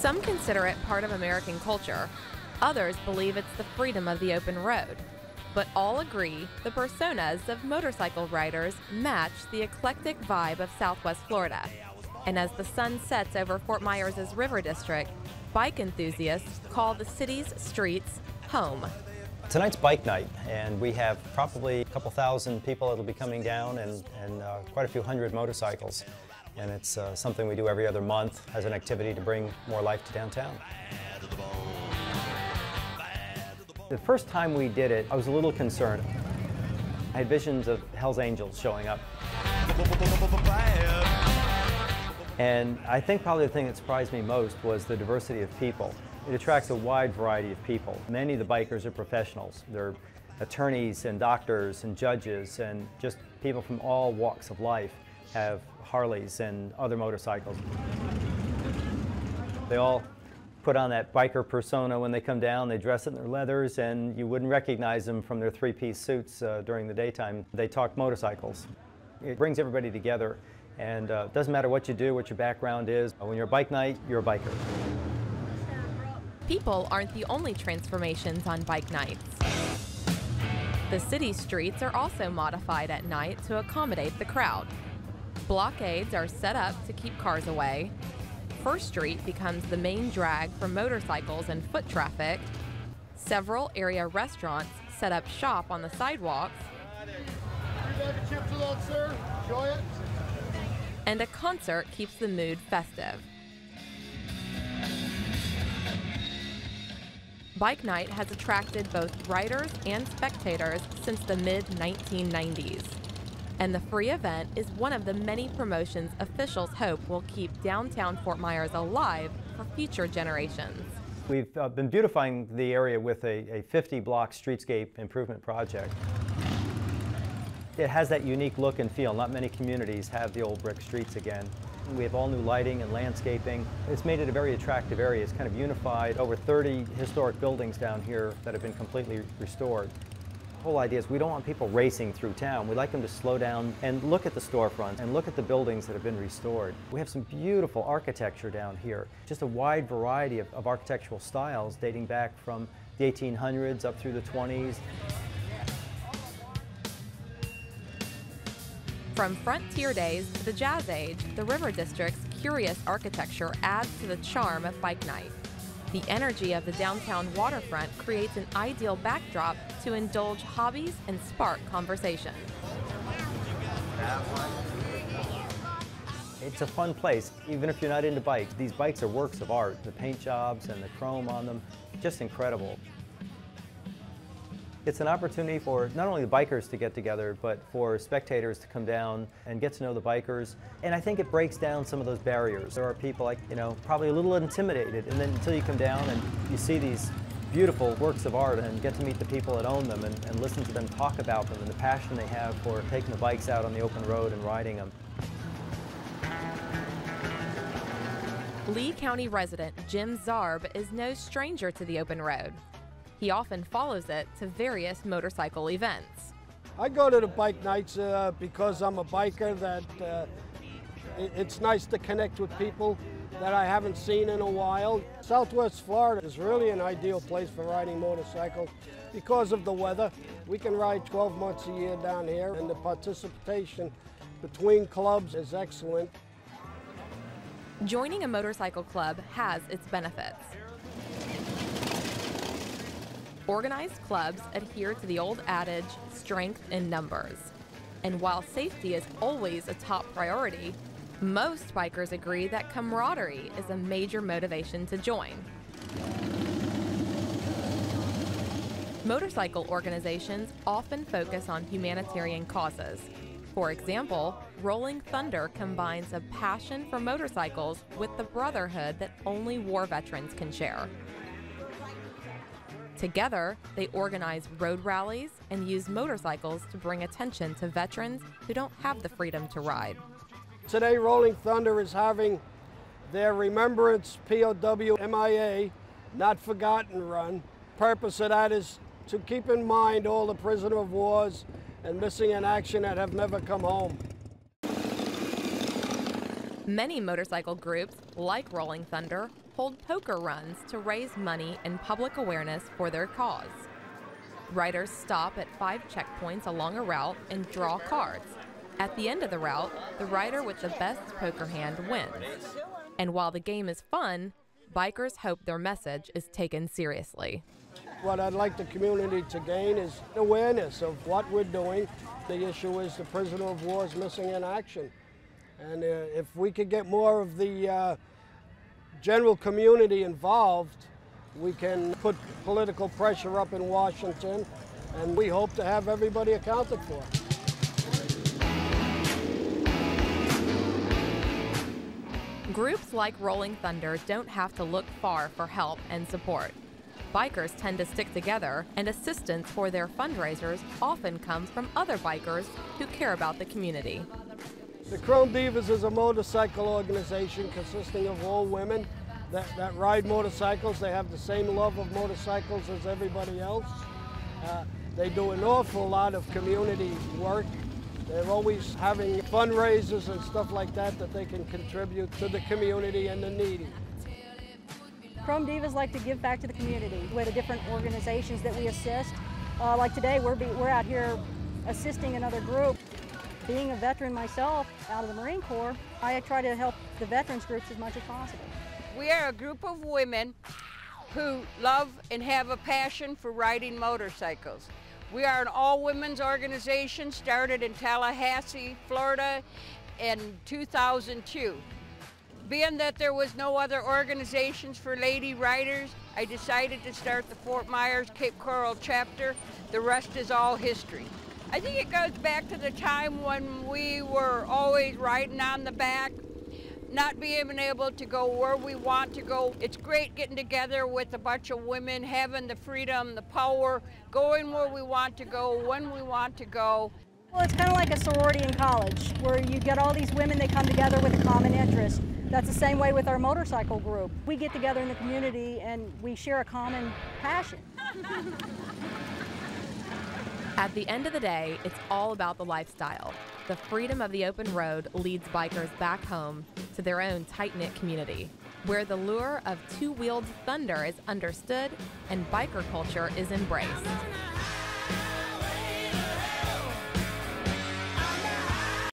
Some consider it part of American culture. Others believe it's the freedom of the open road. But all agree the personas of motorcycle riders match the eclectic vibe of Southwest Florida. And as the sun sets over Fort Myers' River District, bike enthusiasts call the city's streets home. Tonight's bike night, and we have probably a couple thousand people that will be coming down and quite a few hundred motorcycles. And it's something we do every other month as an activity to bring more life to downtown. The first time we did it, I was a little concerned. I had visions of Hell's Angels showing up. And I think probably the thing that surprised me most was the diversity of people. It attracts a wide variety of people. Many of the bikers are professionals. They're attorneys and doctors and judges and just people from all walks of life have Harleys and other motorcycles. They all put on that biker persona when they come down. They dress in their leathers and you wouldn't recognize them from their three-piece suits during the daytime. They talk motorcycles. It brings everybody together, and it doesn't matter what you do, what your background is. When you're a bike night, you're a biker. People aren't the only transformations on bike nights. The city streets are also modified at night to accommodate the crowd. Blockades are set up to keep cars away. First Street becomes the main drag for motorcycles and foot traffic. Several area restaurants set up shop on the sidewalks. And a concert keeps the mood festive. Bike night has attracted both riders and spectators since the mid-1990s. And the free event is one of the many promotions officials hope will keep downtown Fort Myers alive for future generations. We've been beautifying the area with a 50-block streetscape improvement project. It has that unique look and feel. Not many communities have the old brick streets again. We have all new lighting and landscaping. It's made it a very attractive area. It's kind of unified. Over 30 historic buildings down here that have been completely restored. The whole idea is we don't want people racing through town. We like them to slow down and look at the storefronts and look at the buildings that have been restored. We have some beautiful architecture down here. Just a wide variety of architectural styles dating back from the 1800s up through the 20s. From frontier days to the Jazz Age, the River District's curious architecture adds to the charm of bike night. The energy of the downtown waterfront creates an ideal backdrop to indulge hobbies and spark conversation. It's a fun place, even if you're not into bikes. These bikes are works of art. The paint jobs and the chrome on them, just incredible. It's an opportunity for not only the bikers to get together, but for spectators to come down and get to know the bikers. And I think it breaks down some of those barriers. There are people like, probably a little intimidated, and then until you come down and you see these beautiful works of art and get to meet the people that own them and listen to them talk about them and the passion they have for taking the bikes out on the open road and riding them. Lee County resident Jim Zarb is no stranger to the open road. He often follows it to various motorcycle events. I go to the bike nights because I'm a biker, that it's nice to connect with people that I haven't seen in a while. Southwest Florida is really an ideal place for riding motorcycles because of the weather. We can ride 12 months a year down here, and the participation between clubs is excellent. Joining a motorcycle club has its benefits. Organized clubs adhere to the old adage, strength in numbers. And while safety is always a top priority, most bikers agree that camaraderie is a major motivation to join. Motorcycle organizations often focus on humanitarian causes. For example, Rolling Thunder combines a passion for motorcycles with the brotherhood that only war veterans can share. Together, they organize road rallies and use motorcycles to bring attention to veterans who don't have the freedom to ride. Today, Rolling Thunder is having their Remembrance POW MIA, Not Forgotten Run. Purpose of that is to keep in mind all the prisoner of wars and missing in action that have never come home. Many motorcycle groups, like Rolling Thunder, hold poker runs to raise money and public awareness for their cause. Riders stop at 5 checkpoints along a route and draw cards. At the end of the route, the rider with the best poker hand wins. And while the game is fun, bikers hope their message is taken seriously. What I'd like the community to gain is awareness of what we're doing. The issue is the prisoner of war is missing in action. And if we could get more of the general community involved, we can put political pressure up in Washington, and we hope to have everybody accounted for. Groups like Rolling Thunder don't have to look far for help and support. Bikers tend to stick together, and assistance for their fundraisers often comes from other bikers who care about the community. The Chrome Divas is a motorcycle organization consisting of all women that ride motorcycles. They have the same love of motorcycles as everybody else. They do an awful lot of community work. They're always having fundraisers and stuff like that they can contribute to the community and the needy. Chrome Divas like to give back to the community with the different organizations that we assist. Like today, we're out here assisting another group. Being a veteran myself out of the Marine Corps, I try to help the veterans groups as much as possible. We are a group of women who love and have a passion for riding motorcycles. We are an all-women's organization started in Tallahassee, Florida in 2002. Being that there was no other organizations for lady riders, I decided to start the Fort Myers Cape Coral chapter. The rest is all history. I think it goes back to the time when we were always riding on the back, not being able to go where we want to go. It's great getting together with a bunch of women, having the freedom, the power, going where we want to go, when we want to go. Well, it's kind of like a sorority in college, where you get all these women that come together with a common interest. That's the same way with our motorcycle group. We get together in the community and we share a common passion. At the end of the day, it's all about the lifestyle. The freedom of the open road leads bikers back home to their own tight-knit community, where the lure of two-wheeled thunder is understood and biker culture is embraced.